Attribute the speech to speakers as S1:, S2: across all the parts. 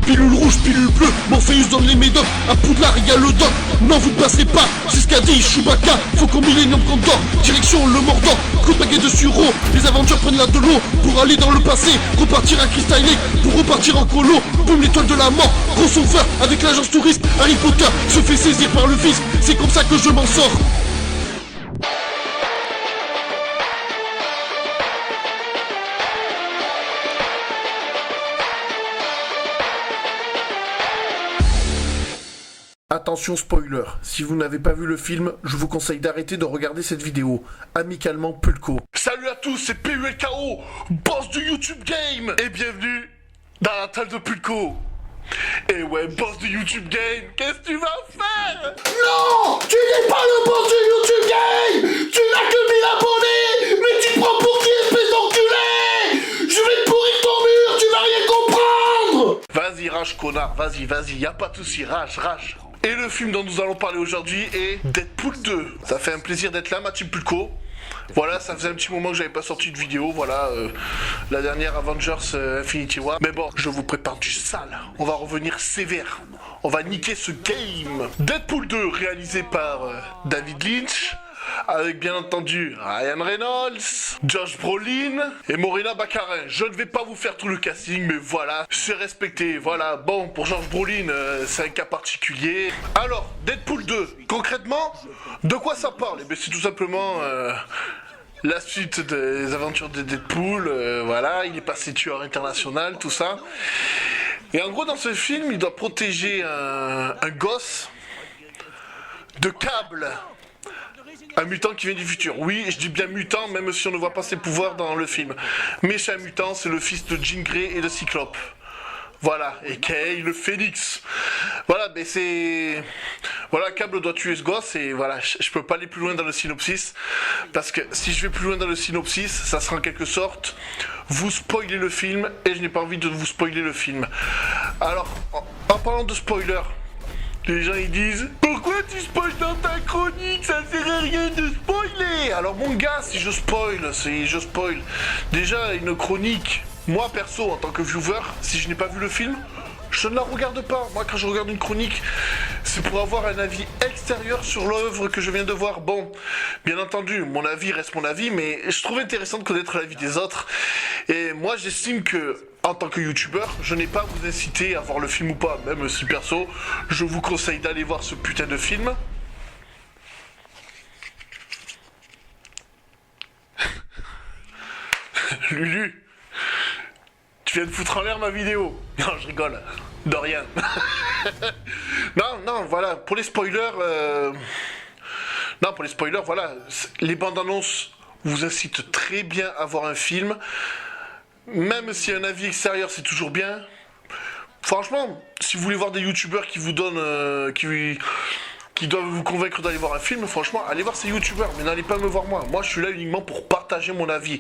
S1: Pilule rouge, pilule bleue, Morpheus donne les médocs. À Poudlard, y a le doc. Non, vous ne passerez pas. C'est ce qu'a dit Chewbacca. Faut qu'on Millennium Condor. Direction le Mordor. Coup de baguette de Suro. Les Avengers prennent la de l'eau pour aller dans le passé. Repartir à Crystal Lake pour repartir en colo. Boum, l'étoile de la mort. Crossover avec l'agence touriste. Harry Potter se fait saisir par le fisc. C'est comme ça que je m'en sors. Attention spoiler, si vous n'avez pas vu le film, je vous conseille d'arrêter de regarder cette vidéo. Amicalement Pulco. Salut à tous, c'est PULKO, boss du YouTube Game. Et bienvenue dans la table de Pulco. Et ouais, boss du YouTube Game, qu'est-ce que tu vas faire? Non, tu n'es pas le boss du YouTube Game. Tu n'as que 1000 abonnés. Mais tu te prends pour qui, espèce d'enculé? Je vais te pourrir ton mur, tu vas rien comprendre. Vas-y, rage connard, vas-y, y a pas de soucis, rage. Et le film dont nous allons parler aujourd'hui est Deadpool 2. Ça fait un plaisir d'être là, ma team Pulco. Voilà, ça faisait un petit moment que j'avais pas sorti de vidéo, voilà, la dernière Avengers Infinity War. Mais bon, je vous prépare du sale, on va revenir sévère, on va niquer ce game. Deadpool 2, réalisé par David Lynch, avec bien entendu Ryan Reynolds, Josh Brolin et Morena Baccarin. Je ne vais pas vous faire tout le casting, mais voilà, c'est respecté. Voilà, bon, pour Josh Brolin, c'est un cas particulier. Alors, Deadpool 2, concrètement, de quoi ça parle? Eh bien, c'est tout simplement la suite des aventures de Deadpool. Voilà, il est passé tueur international, tout ça. Et en gros, dans ce film, il doit protéger un gosse de Cable. Un mutant qui vient du futur. Oui, je dis bien mutant, même si on ne voit pas ses pouvoirs dans le film. Mais c'est un mutant, c'est le fils de Jean Grey et de Cyclope. Voilà, et Kay, le Phénix. Voilà, mais c'est... Voilà, Cable doit tuer ce gosse, et voilà, je peux pas aller plus loin dans le synopsis, parce que si je vais plus loin dans le synopsis, ça sera en quelque sorte vous spoiler le film, et je n'ai pas envie de vous spoiler le film. Alors, en parlant de spoiler... Les gens ils disent « Pourquoi tu spoil dans ta chronique? Ça sert à rien de spoiler !» Alors mon gars, si je spoil, déjà une chronique, moi perso en tant que viewer, si je n'ai pas vu le film, je ne la regarde pas. Moi quand je regarde une chronique, c'est pour avoir un avis extérieur sur l'œuvre que je viens de voir. Bon, bien entendu, mon avis reste mon avis, mais je trouve intéressant de connaître l'avis des autres. Et moi j'estime que en tant que youtubeur, je n'ai pas à vous inciter à voir le film ou pas, même si perso, je vous conseille d'aller voir ce putain de film. Lulu, tu viens de foutre en l'air ma vidéo. Non, je rigole, de rien. non, voilà, pour les spoilers, voilà, les bandes annonces vous incitent très bien à voir un film. Même si un avis extérieur c'est toujours bien, franchement, si vous voulez voir des youtubeurs qui vous donnent, qui doivent vous convaincre d'aller voir un film, franchement, allez voir ces youtubeurs, mais n'allez pas me voir moi. Moi, je suis là uniquement pour partager mon avis.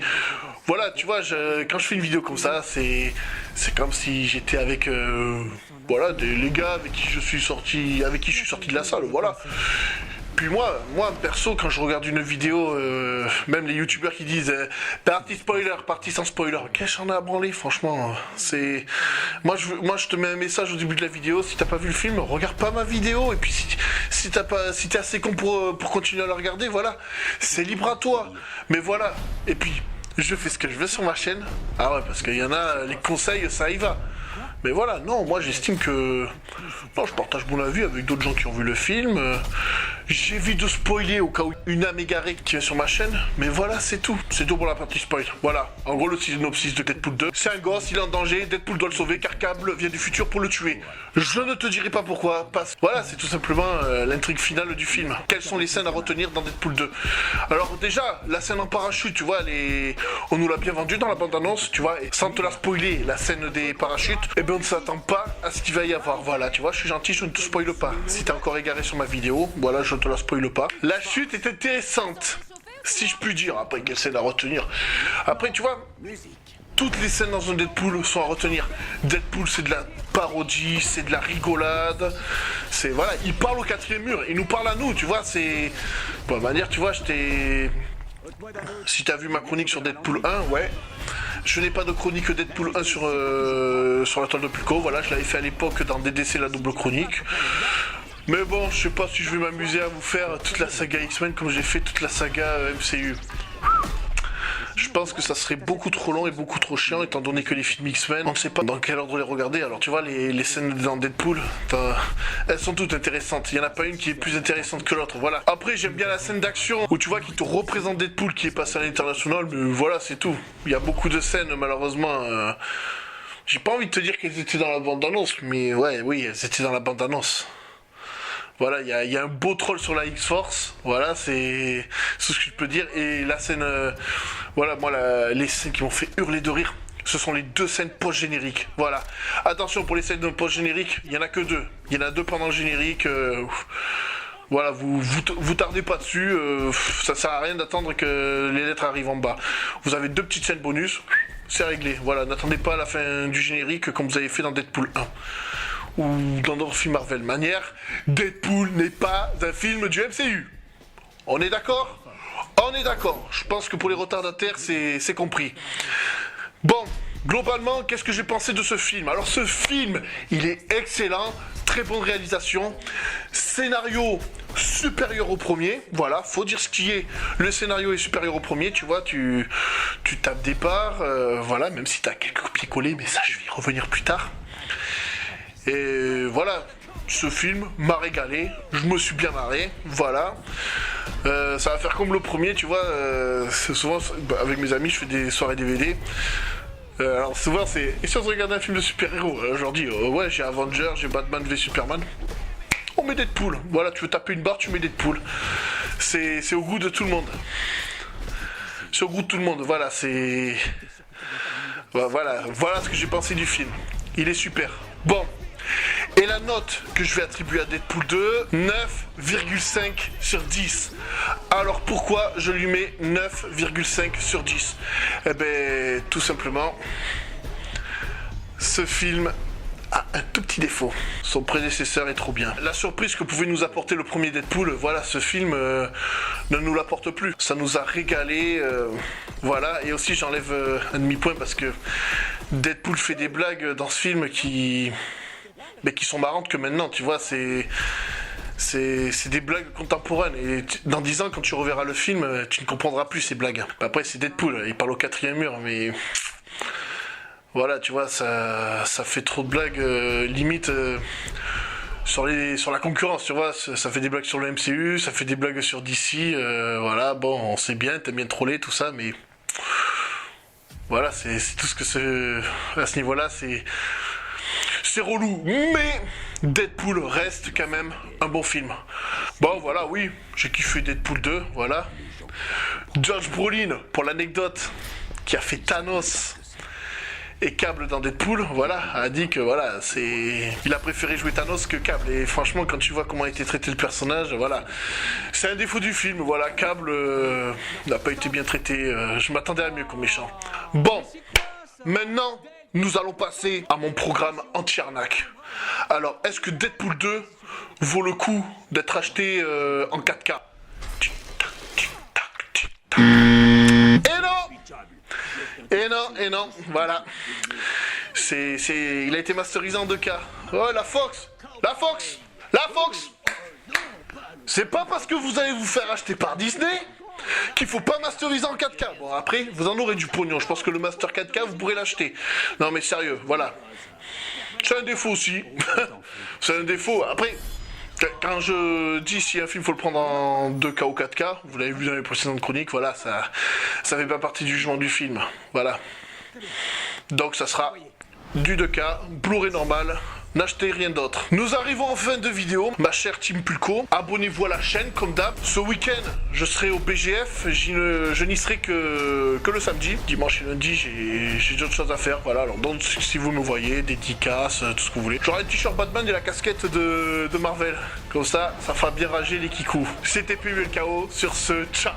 S1: Voilà, tu vois, quand je fais une vidéo comme ça, c'est comme si j'étais avec, voilà, les gars avec qui je suis sorti de la salle, voilà. Puis moi perso, quand je regarde une vidéo, même les youtubeurs qui disent partie spoiler, partie sans spoiler, qu'est-ce que j'en ai à branler, franchement, c'est... Moi je te mets un message au début de la vidéo, si t'as pas vu le film, regarde pas ma vidéo, et puis si t'es assez con pour continuer à la regarder, voilà, c'est libre à toi, mais voilà, et puis je fais ce que je veux sur ma chaîne, ah ouais, parce qu'il y en a, les conseils, ça y va. Mais voilà, non, moi j'estime que... Non, je partage mon avis avec d'autres gens qui ont vu le film. J'évite de spoiler au cas où une âme égarée qui vient sur ma chaîne. Mais voilà, c'est tout. C'est tout pour la partie spoil. Voilà, en gros le synopsis de Deadpool 2. C'est un gosse, il est en danger, Deadpool doit le sauver car Cable vient du futur pour le tuer. Je ne te dirai pas pourquoi, parce... Voilà, c'est tout simplement l'intrigue finale du film. Quelles sont les scènes à retenir dans Deadpool 2? Alors déjà, la scène en parachute, tu vois, on nous l'a bien vendu dans la bande-annonce, tu vois, et sans te la spoiler, la scène des parachutes, eh bien on ne s'attend pas à ce qu'il va y avoir. Voilà, tu vois, je suis gentil, je ne te spoile pas. Si t'es encore égaré sur ma vidéo, voilà, je ne te la spoile pas. La chute est intéressante, si je puis dire. Après, quelle scène à retenir? Après, tu vois, toutes les scènes dans un Deadpool sont à retenir. Deadpool, c'est de la parodie, c'est de la rigolade. C'est, voilà, il parle au quatrième mur, il nous parle à nous, tu vois, c'est... Bon, de manière, tu vois, si t'as vu ma chronique sur Deadpool 1, ouais. Je n'ai pas de chronique Deadpool 1 sur la toile de Pulco. Voilà, je l'avais fait à l'époque dans DDC, la double chronique. Mais bon, je sais pas si je vais m'amuser à vous faire toute la saga X-Men comme j'ai fait toute la saga MCU. Je pense que ça serait beaucoup trop long et beaucoup trop chiant étant donné que les films X-Men, on ne sait pas dans quel ordre les regarder. Alors tu vois, les scènes dans Deadpool, elles sont toutes intéressantes. Il n'y en a pas une qui est plus intéressante que l'autre, voilà. Après, j'aime bien la scène d'action où tu vois qu'il te représente Deadpool qui est passé à l'international, mais voilà, c'est tout. Il y a beaucoup de scènes, malheureusement. J'ai pas envie de te dire qu'elles étaient dans la bande-annonce, mais ouais, oui, elles étaient dans la bande-annonce. Voilà, il y a un beau troll sur la X-Force, voilà, c'est ce que je peux dire. Et la scène, voilà, moi, les scènes qui m'ont fait hurler de rire, ce sont les 2 scènes post-génériques, voilà. Attention, pour les scènes post-génériques, il y en a que 2. Il y en a 2 pendant le générique, voilà, vous tardez pas dessus, ça sert à rien d'attendre que les lettres arrivent en bas. Vous avez 2 petites scènes bonus, c'est réglé, voilà, n'attendez pas à la fin du générique comme vous avez fait dans Deadpool 1. Ou dans d'autres films Marvel. Manière, Deadpool n'est pas un film du MCU. On est d'accord ? On est d'accord. Je pense que pour les retardataires, c'est compris. Bon, globalement, qu'est-ce que j'ai pensé de ce film ? Alors ce film, il est excellent, très bonne réalisation, scénario supérieur au premier, voilà, faut dire ce qui est, le scénario est supérieur au premier, tu vois, tu tapes des parts, voilà, même si t'as quelques copier-coller, mais ça je vais y revenir plus tard. Et voilà, ce film m'a régalé, je me suis bien marré, voilà. Ça va faire comme le premier, tu vois, souvent avec mes amis je fais des soirées DVD. Alors souvent c'est, et si on se regarde un film de super-héros, aujourd'hui, ouais j'ai Avengers, j'ai Batman v Superman, on met Deadpool, voilà, tu veux taper une barre, tu mets Deadpool. C'est au goût de tout le monde. C'est au goût de tout le monde, voilà, c'est... Voilà ce que j'ai pensé du film. Il est super. Bon. Et la note que je vais attribuer à Deadpool 2, 9,5 sur 10. Alors pourquoi je lui mets 9,5 sur 10 ? Eh ben, tout simplement, ce film a un tout petit défaut. Son prédécesseur est trop bien. La surprise que pouvait nous apporter le premier Deadpool, voilà, ce film ne nous l'apporte plus. Ça nous a régalé, voilà. Et aussi, j'enlève un demi-point parce que Deadpool fait des blagues dans ce film qui sont marrantes que maintenant, tu vois, c'est des blagues contemporaines. Et dans 10 ans, quand tu reverras le film, tu ne comprendras plus ces blagues. Après, c'est Deadpool, il parle au 4e mur, mais... Voilà, tu vois, ça fait trop de blagues, limite... sur la concurrence, tu vois, ça fait des blagues sur le MCU, ça fait des blagues sur DC, voilà, bon, on sait bien, t'aimes bien troller, tout ça, mais... Voilà, c'est tout ce que à ce niveau-là, c'est relou, mais Deadpool reste quand même un bon film. Bon, voilà, oui, j'ai kiffé Deadpool 2, voilà. Josh Brolin, pour l'anecdote, qui a fait Thanos et Cable dans Deadpool, voilà, a dit que voilà, il a préféré jouer Thanos que Cable. Et franchement, quand tu vois comment a été traité le personnage, voilà, c'est un défaut du film. Voilà, Cable n'a pas été bien traité. Je m'attendais à mieux comme méchant. Bon, maintenant, nous allons passer à mon programme anti-arnaque. Alors, est-ce que Deadpool 2 vaut le coup d'être acheté en 4K ? Et non, voilà. Il a été masterisé en 2K. Oh, la Fox. C'est pas parce que vous allez vous faire acheter par Disney qu'il faut pas masteriser en 4K. Bon, après, vous en aurez du pognon. Je pense que le master 4K, vous pourrez l'acheter. Non, mais sérieux, voilà. C'est un défaut aussi. C'est un défaut. Après, quand je dis si un film faut le prendre en 2K ou 4K, vous l'avez vu dans les précédentes chroniques, voilà, ça fait pas partie du jugement du film. Voilà. Donc ça sera du 2K, Blu-ray normal. N'achetez rien d'autre. Nous arrivons en fin de vidéo, ma chère Team Pulco. Abonnez-vous à la chaîne comme d'hab. Ce week-end, je serai au BGF. Je n'y serai que le samedi. Dimanche et lundi, j'ai d'autres choses à faire. Voilà, alors donc si vous me voyez, dédicaces, tout ce que vous voulez. J'aurai le t-shirt Batman et la casquette de Marvel. Comme ça fera bien rager les kikous. C'était PULKO. Sur ce, ciao.